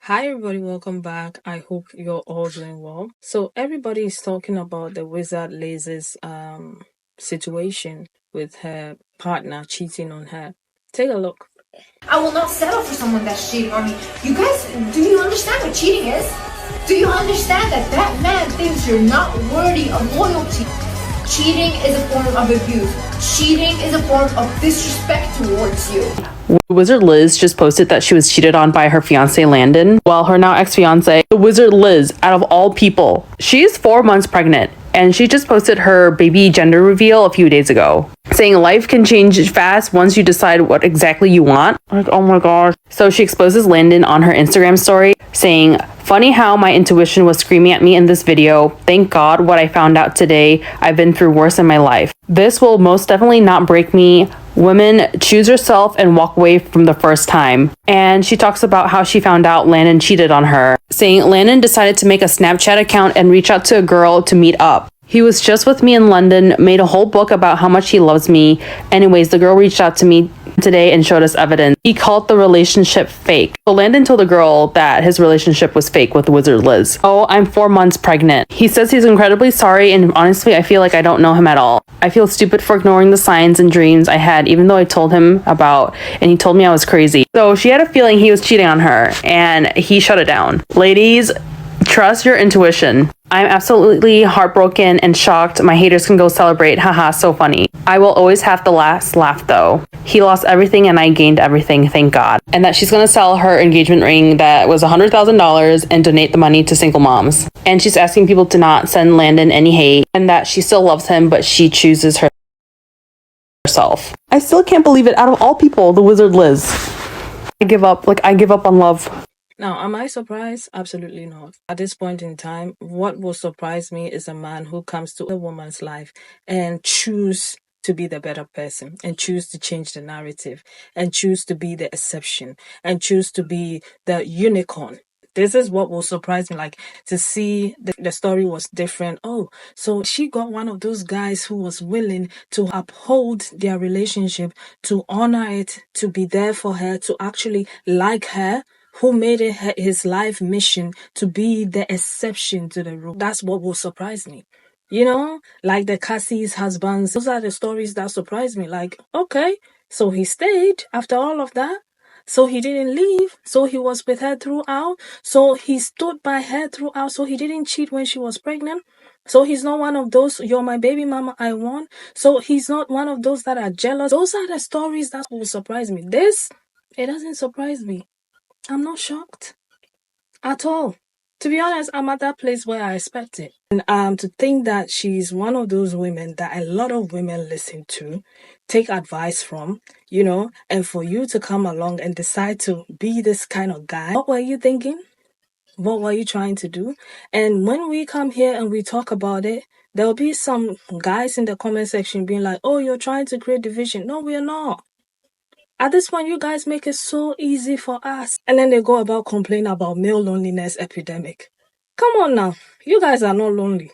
Hi, everybody, welcome back. I hope you're all doing well. So, everybody is talking about the wizard Liz's situation with her partner cheating on her. Take a look. I will not settle for someone that's cheating on me. You guys, do you understand what cheating is? Do you understand that that man thinks you're not worthy of loyalty? Cheating is a form of abuse. Cheating is a form of disrespect towards you. Wizard Liz just posted that she was cheated on by her fiance Landon, while her now ex-fiance, the Wizard Liz, out of all people, she's 4 months pregnant, and she just posted her baby gender reveal a few days ago, saying life can change fast once you decide what exactly you want. Like, oh my gosh. So she exposes Landon on her Instagram story, saying, "Funny how my intuition was screaming at me in this video. Thank God what I found out today. I've been through worse in my life. This will most definitely not break me. Women, choose yourself and walk away from the first time." And she talks about how she found out Landon cheated on her, saying Landon decided to make a Snapchat account and reach out to a girl to meet up. He was just with me in London, made a whole book about how much he loves me. Anyways, the girl reached out to me today and showed us evidence. He called the relationship fake. So Landon told the girl that his relationship was fake with Wizard Liz. "Oh, I'm 4 months pregnant." He says he's incredibly sorry, and honestly, I feel like I don't know him at all. "I feel stupid for ignoring the signs and dreams I had, even though I told him about, and he told me I was crazy." So she had a feeling he was cheating on her, and he shut it down. Ladies, trust your intuition. I'm absolutely heartbroken and shocked. My haters can go celebrate. Haha, so funny. I will always have the last laugh though. He lost everything and I gained everything, thank God. And that she's gonna sell her engagement ring that was $100,000 and donate the money to single moms. And she's asking people to not send Landon any hate, and that she still loves him, but she chooses herself. I still can't believe it. Out of all people, the Wizard Liz. I give up. I give up on love. Now, am I surprised? Absolutely not. At this point in time, what will surprise me is a man who comes to a woman's life and choose to be the better person and choose to change the narrative and choose to be the exception and choose to be the unicorn. This is what will surprise me, like to see the story was different. Oh, so she got one of those guys who was willing to uphold their relationship, to honor it, to be there for her, to actually like her, who made it his life mission to be the exception to the rule. That's what will surprise me. You know, like the Cassie's husbands, those are the stories that surprise me. Like, okay, so he stayed after all of that. So he didn't leave. So he was with her throughout. So he stood by her throughout. So he didn't cheat when she was pregnant. So he's not one of those, "You're my baby mama, I want." So he's not one of those that are jealous. Those are the stories that will surprise me. This, it doesn't surprise me. I'm not shocked at all. To be honest, I'm at that place where I expect it. And to think that she's one of those women that a lot of women listen to, take advice from, and for you to come along and decide to be this kind of guy, what were you thinking? What were you trying to do? And when we come here and we talk about it, there'll be some guys in the comment section being like, "Oh, you're trying to create division." No, we're not. At this point, you guys make it so easy for us. And then they go about complaining about male loneliness epidemic. Come on now. You guys are not lonely.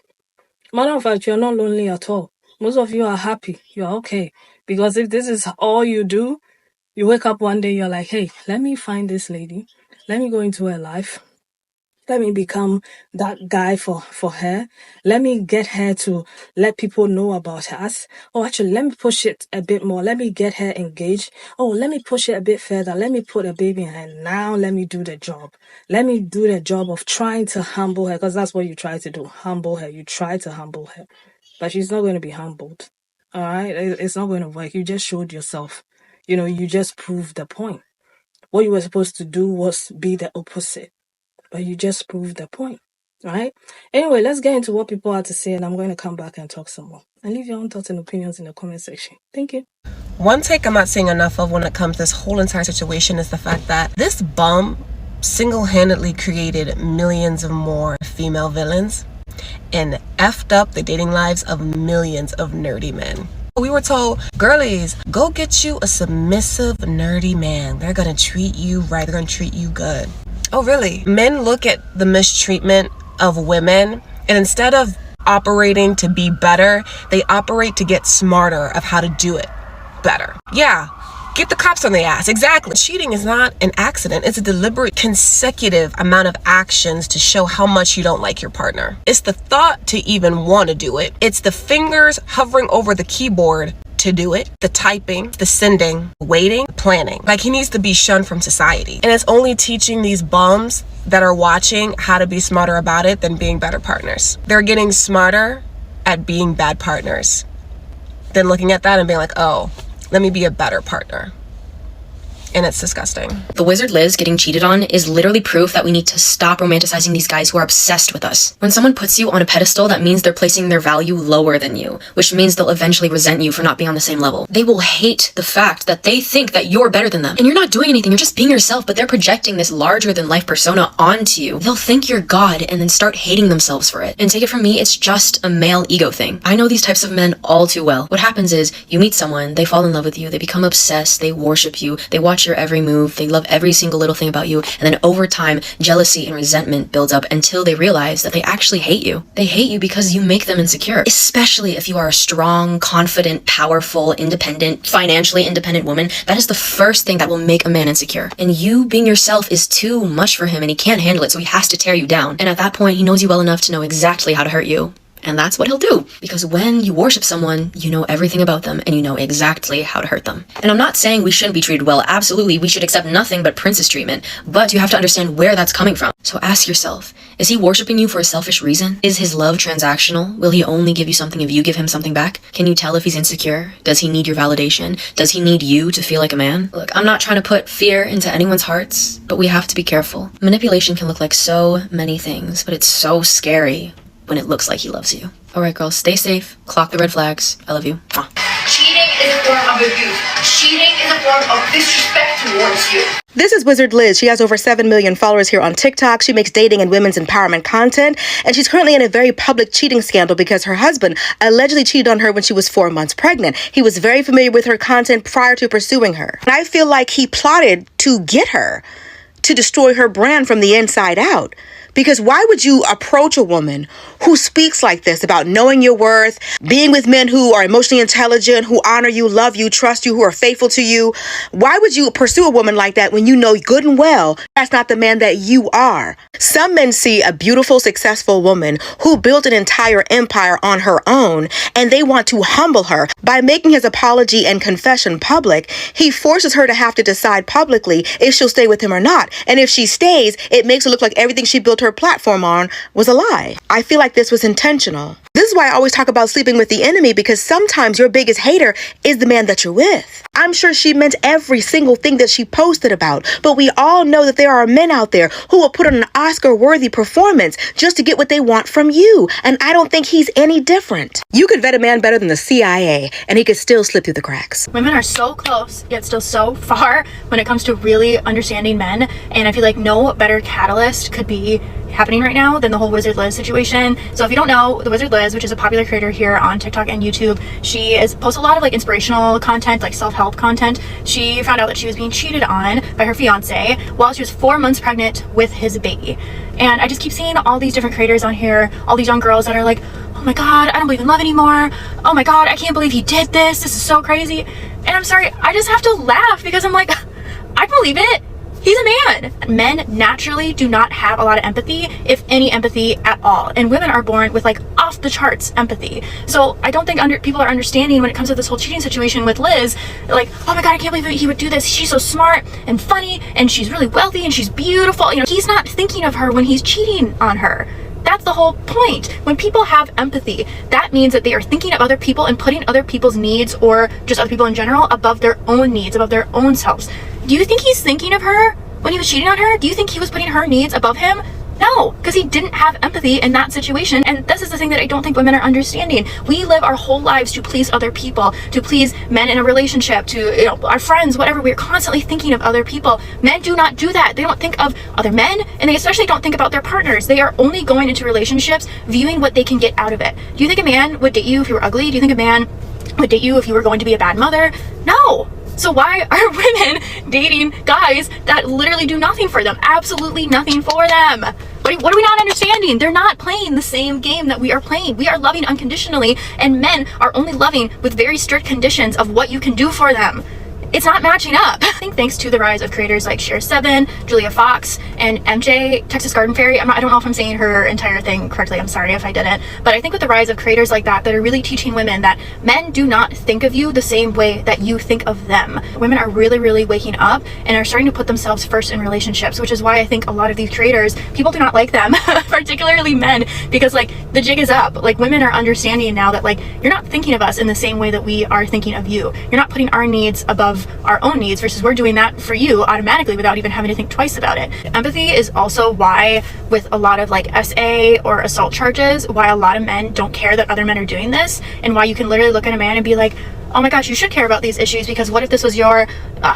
Matter of fact, you're not lonely at all. Most of you are happy. You're okay. Because if this is all you do, you wake up one day, you're like, "Hey, let me find this lady. Let me go into her life. Let me become that guy for her. Let me get her to let people know about us. Oh, actually, let me push it a bit more. Let me get her engaged. Oh, let me push it a bit further. Let me put a baby in her. Now let me do the job. Let me do the job of trying to humble her," because that's what you try to do. Humble her. You try to humble her. But she's not going to be humbled. All right? It's not going to work. You just showed yourself. You just proved the point. What you were supposed to do was be the opposite. But you just proved the point, right? Anyway, let's get into what people have to say, and I'm going to come back and talk some more. And leave your own thoughts and opinions in the comment section. Thank you. One take I'm not seeing enough of when it comes to this whole entire situation is the fact that this bum single-handedly created millions of more female villains and effed up the dating lives of millions of nerdy men. We were told, girlies, go get you a submissive, nerdy man. They're going to treat you right. They're going to treat you good. Oh, really? Men look at the mistreatment of women, and instead of operating to be better, they operate to get smarter of how to do it better. Yeah, Get the cops on the ass. Exactly. Cheating is not an accident. It's a deliberate, consecutive amount of actions to show how much you don't like your partner. It's the thought to even want to do it. It's the fingers hovering over the keyboard to do it, the typing, the sending, waiting, planning. Like, he needs to be shunned from society. And it's only teaching these bums that are watching how to be smarter about it than being better partners. They're getting smarter at being bad partners than looking at that and being like, oh, let me be a better partner. And it's disgusting. The wizard Liz getting cheated on is literally proof that we need to stop romanticizing these guys who are obsessed with us. When someone puts you on a pedestal, that means they're placing their value lower than you, which means they'll eventually resent you for not being on the same level. They will hate the fact that they think that you're better than them. And you're not doing anything, you're just being yourself, but they're projecting this larger than life persona onto you. They'll think you're God and then start hating themselves for it. And take it from me, it's just a male ego thing. I know these types of men all too well. What happens is, you meet someone, they fall in love with you, they become obsessed, they worship you, they watch your every move, they love every single little thing about you, and then over time, jealousy and resentment builds up until they realize that they actually hate you. They hate you because you make them insecure, especially if you are a strong, confident, powerful, independent, financially independent woman. That is the first thing that will make a man insecure. And you being yourself is too much for him, and he can't handle it, so he has to tear you down. And at that point, he knows you well enough to know exactly how to hurt you. And that's what he'll do. Because when you worship someone, you know everything about them and you know exactly how to hurt them. And I'm not saying we shouldn't be treated well. Absolutely, we should accept nothing but princess treatment. But you have to understand where that's coming from. So ask yourself, is he worshiping you for a selfish reason? Is his love transactional? Will he only give you something if you give him something back? Can you tell if he's insecure? Does he need your validation? Does he need you to feel like a man? Look, I'm not trying to put fear into anyone's hearts, but we have to be careful. Manipulation can look like so many things, but it's so scary when it looks like he loves you. Alright girls, stay safe, clock the red flags. I love you. Mwah. Cheating is a form of abuse. Cheating is a form of disrespect towards you. This is Wizard Liz. She has over 7 million followers here on TikTok. She makes dating and women's empowerment content. And she's currently in a very public cheating scandal because her husband allegedly cheated on her when she was 4 months pregnant. He was very familiar with her content prior to pursuing her. And I feel like he plotted to get her, to destroy her brand from the inside out. Because why would you approach a woman who speaks like this about knowing your worth, being with men who are emotionally intelligent, who honor you, love you, trust you, who are faithful to you? Why would you pursue a woman like that when you know good and well that's not the man that you are? Some men see a beautiful, successful woman who built an entire empire on her own, and they want to humble her. By making his apology and confession public, he forces her to have to decide publicly if she'll stay with him or not. And if she stays, it makes it look like everything she built her platform on was a lie. I feel like this was intentional. This is why I always talk about sleeping with the enemy, because sometimes your biggest hater is the man that you're with. I'm sure she meant every single thing that she posted about, but we all know that there are men out there who will put on an Oscar-worthy performance just to get what they want from you, and I don't think he's any different. You could vet a man better than the CIA, and he could still slip through the cracks. Women are so close, yet still so far when it comes to really understanding men, and I feel like no better catalyst could be happening right now than the whole Wizard Liz situation. So if you don't know, the Wizard Liz, which is a popular creator here on TikTok and YouTube, she posts a lot of like inspirational content, like self-help content. She found out that she was being cheated on by her fiance while she was 4 months pregnant with his baby. And I just keep seeing all these different creators on here, all these young girls that are like, oh my god, I don't believe in love anymore. Oh my god, I can't believe he did this. This is so crazy. And I'm sorry, I just have to laugh because I'm like, I believe it. He's a man. Men naturally do not have a lot of empathy, if any empathy at all. And women are born with like off the charts empathy. So I don't think people are understanding when it comes to this whole cheating situation with Liz. Like, oh my god, I can't believe he would do this. She's so smart and funny and she's really wealthy and she's beautiful. You know, he's not thinking of her when he's cheating on her. That's the whole point. When people have empathy, that means that they are thinking of other people and putting other people's needs, or just other people in general, above their own needs, above their own selves. Do you think he's thinking of her when he was cheating on her? Do you think he was putting her needs above him? No, because he didn't have empathy in that situation. And this is the thing that I don't think women are understanding. We live our whole lives to please other people, to please men in a relationship, to, you know, our friends, whatever. We're constantly thinking of other people. Men do not do that. They don't think of other men, and they especially don't think about their partners. They are only going into relationships viewing what they can get out of it. Do you think a man would date you if you were ugly? Do you think a man would date you if you were going to be a bad mother? No. So why are women dating guys that literally do nothing for them? Absolutely nothing for them. What are we not understanding? They're not playing the same game that we are playing. We are loving unconditionally, and men are only loving with very strict conditions of what you can do for them. it's not matching up. I think thanks to the rise of creators like Share7, Julia Fox, and MJ, Texas Garden Fairy, I don't know if I'm saying her entire thing correctly, I'm sorry if I didn't, but I think with the rise of creators like that are really teaching women that men do not think of you the same way that you think of them. Women are really waking up and are starting to put themselves first in relationships, which is why I think a lot of these creators, people do not like them, particularly men, because like the jig is up. Like women are understanding now that like you're not thinking of us in the same way that we are thinking of you. You're not putting our needs above our own needs, versus we're doing that for you automatically without even having to think twice about it. Empathy is also why with a lot of like SA or assault charges, why a lot of men don't care that other men are doing this, and why you can literally look at a man and be like, oh my gosh, you should care about these issues, because what if this was your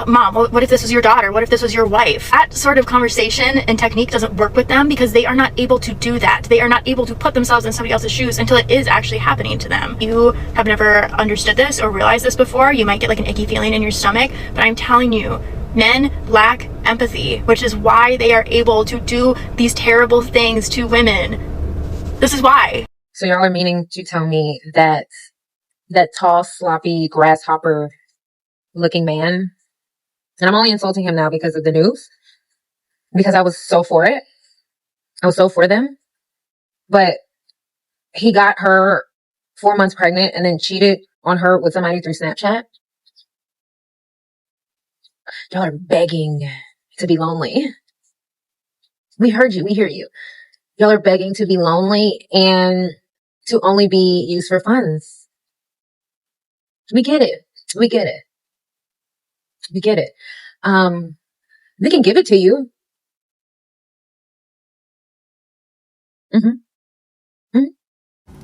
mom? What if this was your daughter? What if this was your wife? That sort of conversation and technique doesn't work with them because they are not able to do that. They are not able to put themselves in somebody else's shoes until it is actually happening to them. You have never understood this or realized this before, you might get like an icky feeling in your stomach, but I'm telling you, men lack empathy, which is why they are able to do these terrible things to women. This is why. So y'all are meaning to tell me that tall, sloppy, grasshopper looking man, and I'm only insulting him now because of the news, because I was so for it. I was so for them. But he got her 4 months pregnant and then cheated on her with somebody through Snapchat. Y'all are begging to be lonely. We heard you. We hear you. Y'all are begging to be lonely and to only be used for funds. We get it. We get it. We get it. They can give it to you.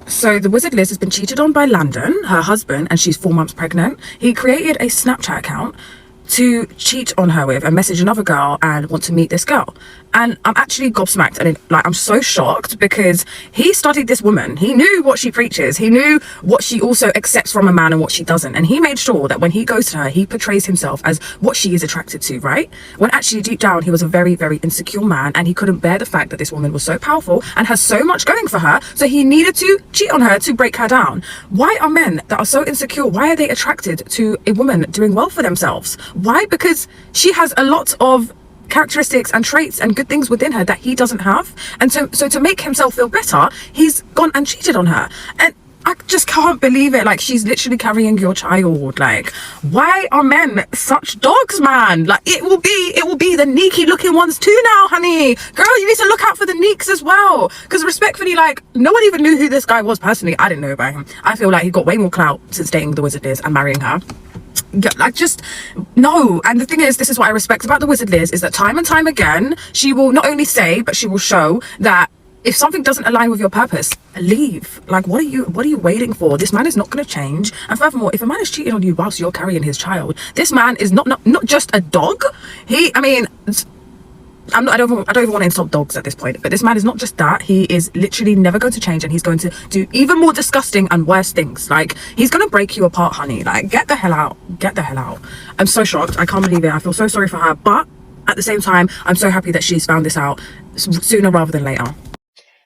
So the wizard Liz has been cheated on by Landon, her husband, and she's 4 months pregnant. He created a Snapchat account to cheat on her with and message another girl and want to meet this girl. And I'm actually gobsmacked, and I'm so shocked because he studied this woman. He knew what she preaches. He knew what she also accepts from a man and what she doesn't. And he made sure that when he goes to her, he portrays himself as what she is attracted to, right? When actually deep down, he was a very insecure man, and he couldn't bear the fact that this woman was so powerful and has so much going for her. So he needed to cheat on her to break her down. Why are men that are so insecure, why are they attracted to a woman doing well for themselves? Why? Because she has a lot of characteristics and traits and good things within her that he doesn't have, and so to make himself feel better, he's gone and cheated on her. And I just can't believe it. Like, she's literally carrying your child. Like, why are men such dogs, man? Like, it will be the neaky looking ones too now, honey. Girl, you need to look out for the neeks as well, because respectfully, like, no one even knew who this guy was personally. I didn't know about him. I feel like he got way more clout since dating the Wizard Liz and marrying her. Like, just no. And the thing is, this is what I respect about the Wizard Liz, is that time and time again she will not only say, but she will show that if something doesn't align with your purpose, leave. Like, what are you waiting for? This man is not going to change. And furthermore, if a man is cheating on you whilst you're carrying his child, this man is not just a dog. I don't even want to insult dogs at this point, but this man is not just that. He is literally never going to change, and he's going to do even more disgusting and worse things. Like, he's going to break you apart, honey. Like, get the hell out. Get the hell out. I'm so shocked. I can't believe it. I feel so sorry for her, but at the same time, I'm so happy that she's found this out sooner rather than later.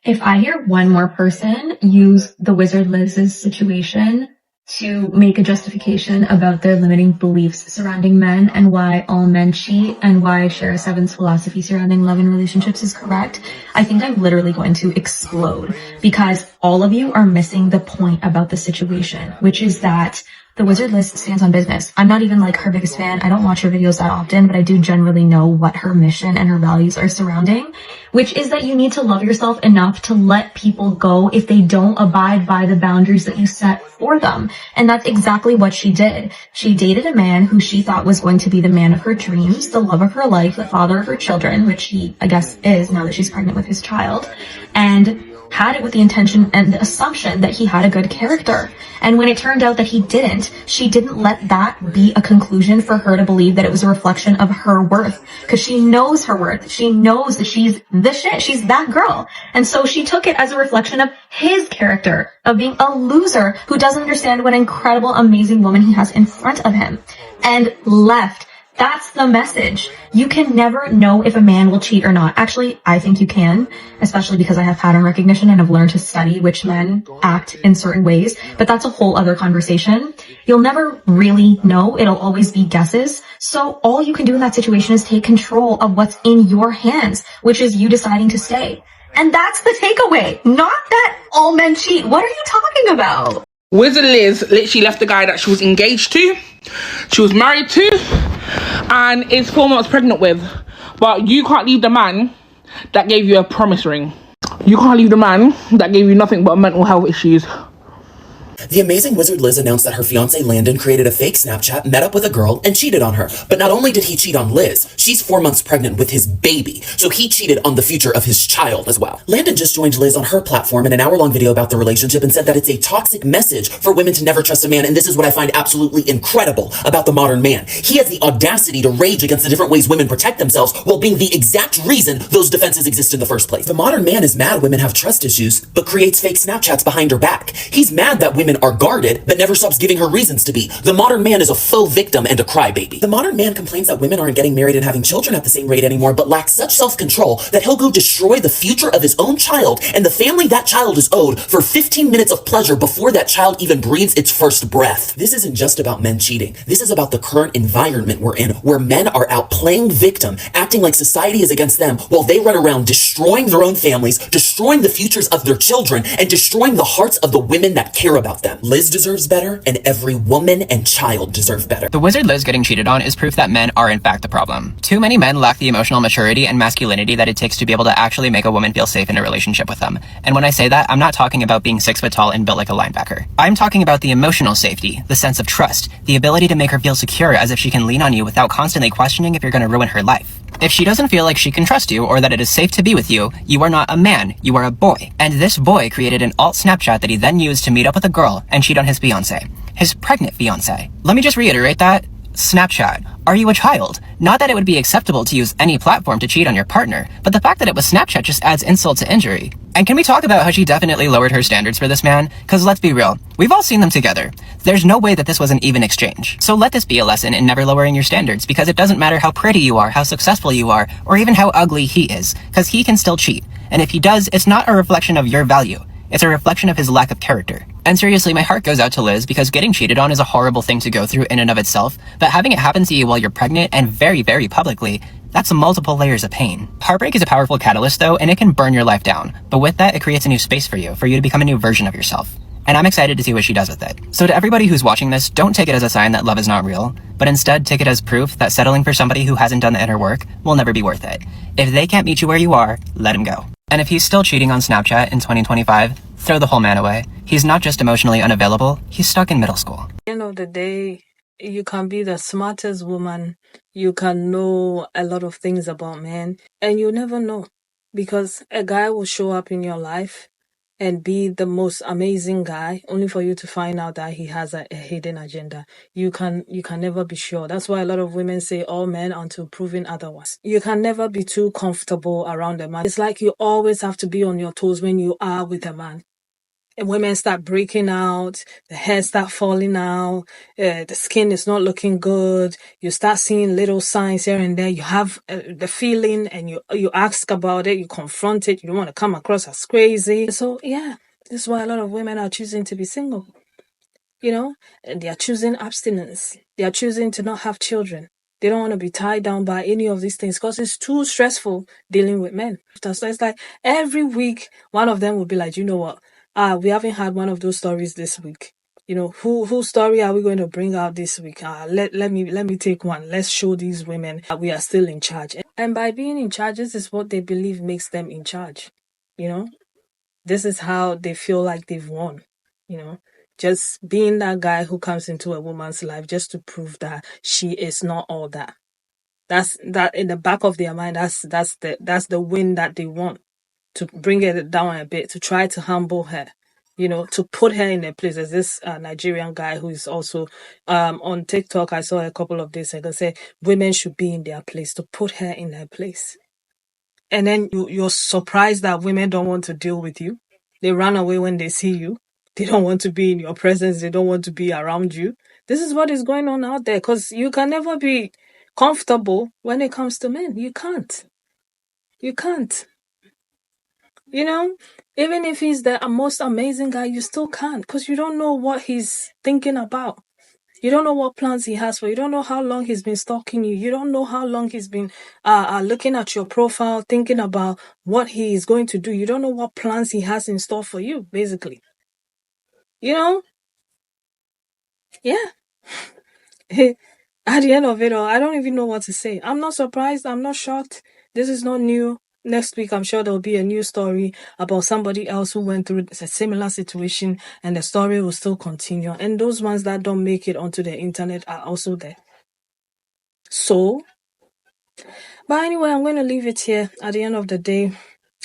If I hear one more person use the Wizard Liz's situation to make a justification about their limiting beliefs surrounding men and why all men cheat and why Share7's philosophy surrounding love and relationships is correct, I think I'm literally going to explode, because all of you are missing the point about the situation, which is that the Wizard Liz stands on business. I'm not even like her biggest fan. I don't watch her videos that often, but I do generally know what her mission and her values are surrounding, which is that you need to love yourself enough to let people go if they don't abide by the boundaries that you set for them. And that's exactly what she did. She dated a man who she thought was going to be the man of her dreams, the love of her life, the father of her children, which he, I guess, is now that she's pregnant with his child, and had it with the intention and the assumption that he had a good character. And when it turned out that he didn't, she didn't let that be a conclusion for her to believe that it was a reflection of her worth, because she knows her worth. She knows that she's the shit. She's that girl. And so she took it as a reflection of his character, of being a loser who doesn't understand what incredible, amazing woman he has in front of him, and left. That's the message. You can never know if a man will cheat or not. Actually, I think you can, especially because I have pattern recognition and have learned to study which men act in certain ways. But that's a whole other conversation. You'll never really know. It'll always be guesses. So all you can do in that situation is take control of what's in your hands, which is you deciding to stay. And that's the takeaway. Not that all men cheat. What are you talking about? Wizard Liz literally left the guy that she was engaged to, she was married to, and is 4 months pregnant with. But you can't leave the man that gave you a promise ring. You can't leave the man that gave you nothing but mental health issues. The amazing Wizard Liz announced that her fiancé Landon created a fake Snapchat, met up with a girl, and cheated on her. But not only did he cheat on Liz, she's 4 months pregnant with his baby, so he cheated on the future of his child as well. Landon just joined Liz on her platform in an hour-long video about the relationship and said that it's a toxic message for women to never trust a man, and this is what I find absolutely incredible about the modern man. He has the audacity to rage against the different ways women protect themselves while being the exact reason those defenses exist in the first place. The modern man is mad women have trust issues, but creates fake Snapchats behind her back. He's mad that women are guarded, but never stops giving her reasons to be. The modern man is a faux victim and a crybaby. The modern man complains that women aren't getting married and having children at the same rate anymore, but lacks such self-control that he'll go destroy the future of his own child and the family that child is owed for 15 minutes of pleasure before that child even breathes its first breath. This isn't just about men cheating. This is about the current environment we're in, where men are out playing victim, acting like society is against them, while they run around destroying their own families, destroying the futures of their children, and destroying the hearts of the women that care about them. Liz deserves better, and every woman and child deserve better. The Wizard Liz getting cheated on is proof that men are in fact the problem. Too many men lack the emotional maturity and masculinity that it takes to be able to actually make a woman feel safe in a relationship with them. And when I say that, I'm not talking about being 6 foot tall and built like a linebacker. I'm talking about the emotional safety, the sense of trust, the ability to make her feel secure as if she can lean on you without constantly questioning if you're going to ruin her life. If she doesn't feel like she can trust you or that it is safe to be with you, you are not a man, you are a boy. And this boy created an alt Snapchat that he then used to meet up with a girl and cheat on his fiancé. His pregnant fiancé. Let me just reiterate that. Snapchat. Are you a child? Not that it would be acceptable to use any platform to cheat on your partner, but the fact that it was Snapchat just adds insult to injury. And can we talk about how she definitely lowered her standards for this man? Cause let's be real, we've all seen them together. There's no way that this was an even exchange. So let this be a lesson in never lowering your standards, because it doesn't matter how pretty you are, how successful you are, or even how ugly he is, cause he can still cheat. And if he does, it's not a reflection of your value. It's a reflection of his lack of character. And seriously, my heart goes out to Liz because getting cheated on is a horrible thing to go through in and of itself, but having it happen to you while you're pregnant and very, very publicly, that's multiple layers of pain. Heartbreak is a powerful catalyst though, and it can burn your life down. But with that, it creates a new space for you to become a new version of yourself. And I'm excited to see what she does with it. So to everybody who's watching this, don't take it as a sign that love is not real, but instead take it as proof that settling for somebody who hasn't done the inner work will never be worth it. If they can't meet you where you are, let him go. And if he's still cheating on Snapchat in 2025, throw the whole man away. He's not just emotionally unavailable, he's stuck in middle school. At the end of the day, you can be the smartest woman, you can know a lot of things about men, and you never know, because a guy will show up in your life and be the most amazing guy, only for you to find out that he has a hidden agenda. You can never be sure. That's why a lot of women say all men until proven otherwise. You can never be too comfortable around a man. It's like you always have to be on your toes when you are with a man. And women start breaking out, the hair start falling out, the skin is not looking good. You start seeing little signs here and there. You have the feeling, and you ask about it, you confront it. You don't want to come across as crazy. So yeah, this is why a lot of women are choosing to be single. And they are choosing abstinence. They are choosing to not have children. They don't want to be tied down by any of these things because it's too stressful dealing with men. So it's like every week, one of them will be like, you know what? We haven't had one of those stories this week. Whose story are we going to bring out this week? Let me take one. Let's show these women that we are still in charge. And by being in charge, this is what they believe makes them in charge. This is how they feel like they've won. Just being that guy who comes into a woman's life just to prove that she is not all that. That's that in the back of their mind. That's the win that they want. To bring it down a bit, to try to humble her, to put her in her place. There's this Nigerian guy who is also on TikTok. I saw a couple of days ago say women should be in their place, to put her in her place. And then you're surprised that women don't want to deal with you. They run away when they see you. They don't want to be in your presence. They don't want to be around you. This is what is going on out there, because you can never be comfortable when it comes to men. You can't. You can't. You know, even if he's the most amazing guy, you still can't because you don't know what he's thinking about. You don't know what plans he has for you. You don't know how long he's been stalking you. You don't know how long he's been looking at your profile, thinking about what he is going to do. You don't know what plans he has in store for you, basically. You know? Yeah. At the end of it all, I don't even know what to say. I'm not surprised. I'm not shocked. This is not new. Next week, I'm sure there'll be a new story about somebody else who went through a similar situation, and the story will still continue. And those ones that don't make it onto the internet are also there. So, but anyway, I'm going to leave it here. At the end of the day,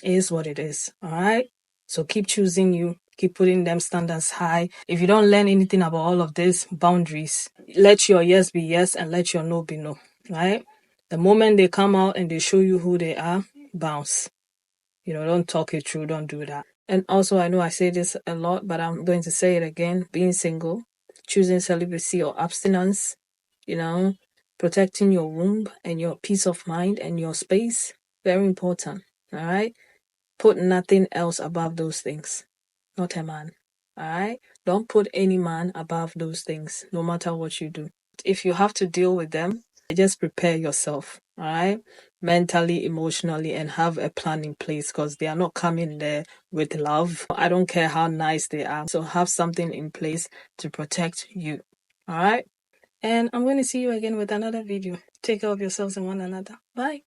it is what it is. All right. So keep choosing you. Keep putting them standards high. If you don't learn anything about all of this, boundaries. Let your yes be yes and let your no be no. Right? The moment they come out and they show you who they are, bounce. Don't talk it through. Don't do that. And also, I know I say this a lot, but I'm going to say it again. Being single, choosing celibacy or abstinence, protecting your womb and your peace of mind and your space, very important. All right? Put nothing else above those things. Not a man. All right? Don't put any man above those things, no matter what you do. If you have to deal with them, just prepare yourself. All right? Mentally, emotionally, and have a plan in place because they are not coming there with love. I don't care how nice they are. So have something in place to protect you. All right? And I'm going to see you again with another video. Take care of yourselves and one another. Bye.